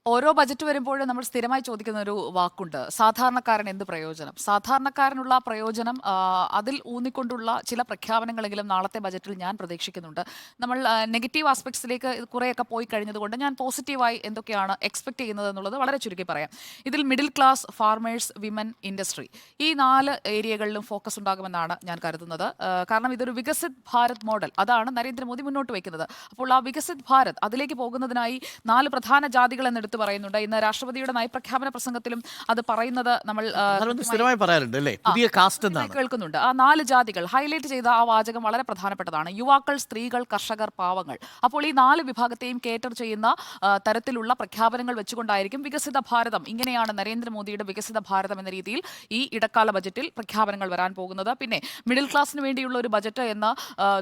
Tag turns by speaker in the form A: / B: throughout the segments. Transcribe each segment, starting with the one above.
A: ഓരോ ബജറ്റ് വരുമ്പോഴും നമ്മൾ സ്ഥിരമായി ചോദിക്കുന്ന ഒരു വാക്കുണ്ട്, സാധാരണക്കാരൻ എന്ത് പ്രയോജനം. സാധാരണക്കാരനുള്ള പ്രയോജനം അതിൽ ഊന്നിക്കൊണ്ടുള്ള ചില പ്രഖ്യാപനങ്ങളെങ്കിലും നാളത്തെ ബജറ്റിൽ ഞാൻ പ്രതീക്ഷിക്കുന്നുണ്ട്. നമ്മൾ നെഗറ്റീവ് ആസ്പെക്ട്സിലേക്ക് കുറേയൊക്കെ പോയി കഴിഞ്ഞതുകൊണ്ട് ഞാൻ പോസിറ്റീവായി എന്തൊക്കെയാണ് എക്സ്പെക്ട് ചെയ്യുന്നത് എന്നുള്ളത് വളരെ ചുരുക്കി പറയാം. ഇതിൽ middle class, farmers, women, industry ഈ 4 ഏരിയകളിലും ഫോക്കസ് ഉണ്ടാകുമെന്നാണ് ഞാൻ കരുതുന്നത്. കാരണം ഇതൊരു വികസിത് ഭാരത് മോഡൽ, അതാണ് നരേന്ദ്രമോദി മുന്നോട്ട് വയ്ക്കുന്നത്. അപ്പോൾ ആ വികസിത് ഭാരത് അതിലേക്ക് പോകുന്നതിനായി 4 പ്രധാന ജാതികൾ എന്നെടുത്ത് പറയുന്നുണ്ട്. ഇന്ന് രാഷ്ട്രപതിയുടെ നയപ്രഖ്യാപന പ്രസംഗത്തിലും അത് പറയുന്നത് നമ്മൾ
B: സ്ഥിരമായി പറയാറുണ്ട് അല്ലേ, പുതിയ കാസ്റ്റ് എന്നാണ്
A: കേൾക്കുന്നുണ്ട്. ആ 4 ജാതികൾ ഹൈലൈറ്റ് ചെയ്ത ആ വാചകം വളരെ പ്രധാനപ്പെട്ടതാണ്. യുവാക്കൾ, സ്ത്രീകൾ, കർഷകർ, പാവങ്ങൾ. അപ്പോൾ ഈ 4 വിഭാഗത്തെയും കേറ്റർ ചെയ്യുന്ന തരത്തിലുള്ള പ്രഖ്യാപനങ്ങൾ വെച്ചുകൊണ്ടായിരിക്കും വികസിത ഭാരതം, ഇങ്ങനെയാണ് നരേന്ദ്രമോദിയുടെ വികസിത ഭാരതം എന്ന രീതിയിൽ ഈ ഇടക്കാല ബജറ്റിൽ പ്രഖ്യാപനങ്ങൾ വരാൻ പോകുന്നത്. പിന്നെ മിഡിൽ ക്ലാസിന് വേണ്ടിയുള്ള ഒരു ബജറ്റ് എന്ന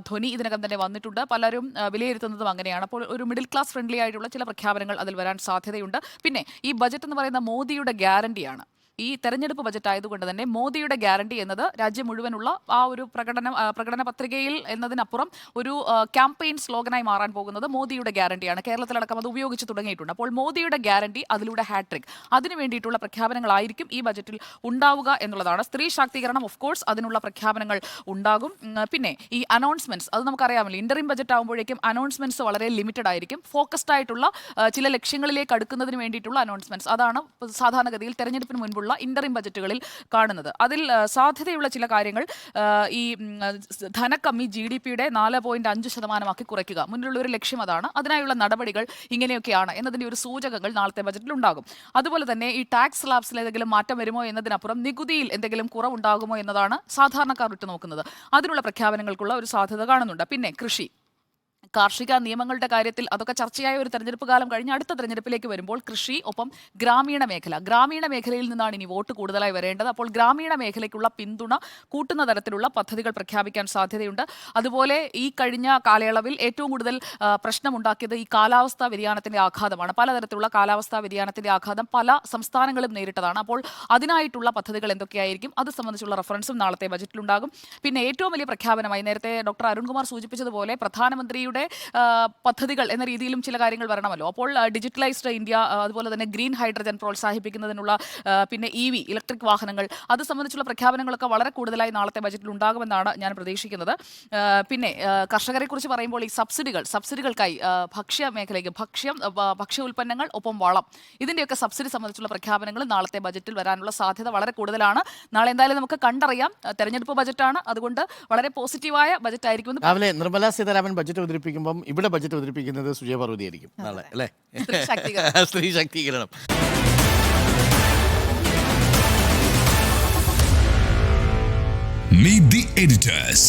A: ധ്വനി ഇതിനകം തന്നെ വന്നിട്ടുണ്ട്. പലരും വിലയിരുത്തുന്നതും അങ്ങനെയാണ്. അപ്പോൾ ഒരു മിഡിൽ ക്ലാസ് ഫ്രണ്ട്ലി ആയിട്ടുള്ള ചില പ്രഖ്യാപനങ്ങൾ അതിൽ വരാൻ സാധ്യതയുണ്ട്. പിന്നെ ഈ ബജറ്റ് എന്ന് പറയുന്ന മോദിയുടെ ഗ്യാരണ്ടിയാണ്. ഈ തെരഞ്ഞെടുപ്പ് ബജറ്റ് ആയതുകൊണ്ട് തന്നെ മോദിയുടെ ഗ്യാരണ്ടി എന്നത് രാജ്യം മുഴുവനുള്ള ആ ഒരു പ്രകടന പത്രികയിൽ എന്നതിനപ്പുറം ഒരു ക്യാമ്പയിൻ സ്ലോഗനായി മാറാൻ പോകുന്നത് മോദിയുടെ ഗ്യാരണ്ടിയാണ്. കേരളത്തിലടക്കം അത് ഉപയോഗിച്ച് തുടങ്ങിയിട്ടുണ്ട്. അപ്പോൾ മോദിയുടെ ഗ്യാരണ്ടി, അതിലൂടെ ഹാട്രിക്, അതിനു വേണ്ടിയിട്ടുള്ള പ്രഖ്യാപനങ്ങളായിരിക്കും ഈ ബജറ്റിൽ ഉണ്ടാവുക എന്നുള്ളതാണ്. സ്ത്രീ ശാക്തീകരണം, ഓഫ് കോഴ്സ് അതിനുള്ള പ്രഖ്യാപനങ്ങൾ ഉണ്ടാകും. പിന്നെ ഈ അനൗൺസ്മെന്റ്സ്, അത് നമുക്കറിയാമല്ലോ, ഇന്ററിം ബജറ്റ് ആകുമ്പോഴേക്കും അനൗൺസ്മെന്റ്സ് വളരെ ലിമിറ്റഡ് ആയിരിക്കും. ഫോക്കസ്ഡ് ആയിട്ടുള്ള ചില ലക്ഷ്യങ്ങളിലേക്ക് അടുക്കുന്നതിന് വേണ്ടിയിട്ടുള്ള അനൗൺസ്മെന്റ്സ്, അതാണ് സാധാരണഗതിയിൽ തെരഞ്ഞെടുപ്പിന് മുൻപുള്ള ഇന്ററിം ബജറ്റുകളിൽ കാണുന്നത്. അതിൽ സാധ്യതയുള്ള ചില കാര്യങ്ങൾ, ഈ ധനക്കമ്മി GDP-യുടെ 4.5% കുറയ്ക്കുക, മുന്നിലുള്ള ഒരു ലക്ഷ്യം അതാണ്. അതിനായുള്ള നടപടികൾ ഇങ്ങനെയൊക്കെയാണ് എന്നതിൻ്റെ ഒരു സൂചകങ്ങൾ നാളത്തെ ബജറ്റിൽ ഉണ്ടാകും. അതുപോലെ തന്നെ ഈ ടാക്സ് സ്ലാബ്സിൽ ഏതെങ്കിലും മാറ്റം വരുമോ എന്നതിനപ്പുറം നികുതിയിൽ എന്തെങ്കിലും കുറവുണ്ടാകുമോ എന്നതാണ് സാധാരണക്കാർ ഉറ്റുനോക്കുന്നത്. അതിനുള്ള പ്രഖ്യാപനങ്ങൾക്കുള്ള ഒരു സാധ്യത കാണുന്നുണ്ട്. പിന്നെ കൃഷി, കാർഷിക നിയമങ്ങളുടെ കാര്യത്തിൽ അതൊക്കെ ചർച്ചയായ ഒരു തെരഞ്ഞെടുപ്പ് കാലം കഴിഞ്ഞ് അടുത്ത തെരഞ്ഞെടുപ്പിലേക്ക് വരുമ്പോൾ കൃഷി, ഒപ്പം ഗ്രാമീണ മേഖലയിൽ നിന്നാണ് ഇനി വോട്ട് കൂടുതലായി വരേണ്ടത്. അപ്പോൾ ഗ്രാമീണ മേഖലയ്ക്കുള്ള പിന്തുണ കൂട്ടുന്ന തരത്തിലുള്ള പദ്ധതികൾ പ്രഖ്യാപിക്കാൻ സാധ്യതയുണ്ട്. അതുപോലെ ഈ കഴിഞ്ഞ കാലയളവിൽ ഏറ്റവും കൂടുതൽ പ്രശ്നമുണ്ടാക്കിയത് ഈ കാലാവസ്ഥാ വ്യതിയാനത്തിന്റെ ആഘാതമാണ്. പലതരത്തിലുള്ള കാലാവസ്ഥാ വ്യതിയാനത്തിന്റെ ആഘാതം പല സംസ്ഥാനങ്ങളും നേരിട്ടതാണ്. അപ്പോൾ അതിനായിട്ടുള്ള പദ്ധതികൾ എന്തൊക്കെയായിരിക്കും, അത് സംബന്ധിച്ചുള്ള റെഫറൻസും നാളത്തെ ബജറ്റിലുണ്ടാകും. പിന്നെ ഏറ്റവും വലിയ പ്രഖ്യാപനമായി നേരത്തെ ഡോക്ടർ അരുൺകുമാർ സൂചിപ്പിച്ചതുപോലെ പ്രധാനമന്ത്രിയുടെ പദ്ധതികൾ എന്ന രീതിയിലും ചില കാര്യങ്ങൾ വരണമല്ലോ. അപ്പോൾ ഡിജിറ്റലൈസ്ഡ് ഇന്ത്യ, അതുപോലെ തന്നെ ഗ്രീൻ ഹൈഡ്രജൻ പ്രോത്സാഹിപ്പിക്കുന്നതിനുള്ള, പിന്നെ EV ഇലക്ട്രിക് വാഹനങ്ങൾ, അത് സംബന്ധിച്ചുള്ള പ്രഖ്യാപനങ്ങളൊക്കെ വളരെ കൂടുതലായി നാളത്തെ ബജറ്റിൽ ഉണ്ടാകുമെന്നാണ് ഞാൻ പ്രതീക്ഷിക്കുന്നത്. പിന്നെ കർഷകരെ കുറിച്ച് പറയുമ്പോൾ ഈ സബ്സിഡികൾക്കായി ഭക്ഷ്യ മേഖലയ്ക്ക് ഭക്ഷ്യ ഉൽപ്പന്നങ്ങൾ, ഒപ്പം വളം, ഇതിൻ്റെയൊക്കെ സബ്സിഡി സംബന്ധിച്ചുള്ള പ്രഖ്യാപനങ്ങൾ നാളത്തെ ബജറ്റിൽ വരാനുള്ള സാധ്യത വളരെ കൂടുതലാണ്. നാളെ എന്തായാലും നമുക്ക് കണ്ടറിയാം. തെരഞ്ഞെടുപ്പ് ബജറ്റാണ്, അതുകൊണ്ട് വളരെ പോസിറ്റീവായ ബജറ്റ് ആയിരിക്കും.
B: രാവിലെ നിർമ്മലാ സീതാരാമൻ ബജറ്റ് അവതരിപ്പിക്കുമ്പോൾ ഇവിടെ ബജറ്റ് അവതരിപ്പിക്കുന്നത് സുജയ പാർവതി ആയിരിക്കും നാളെ അല്ലേ. സ്ത്രീ ശാക്തീകരണം.
C: Meet the editors.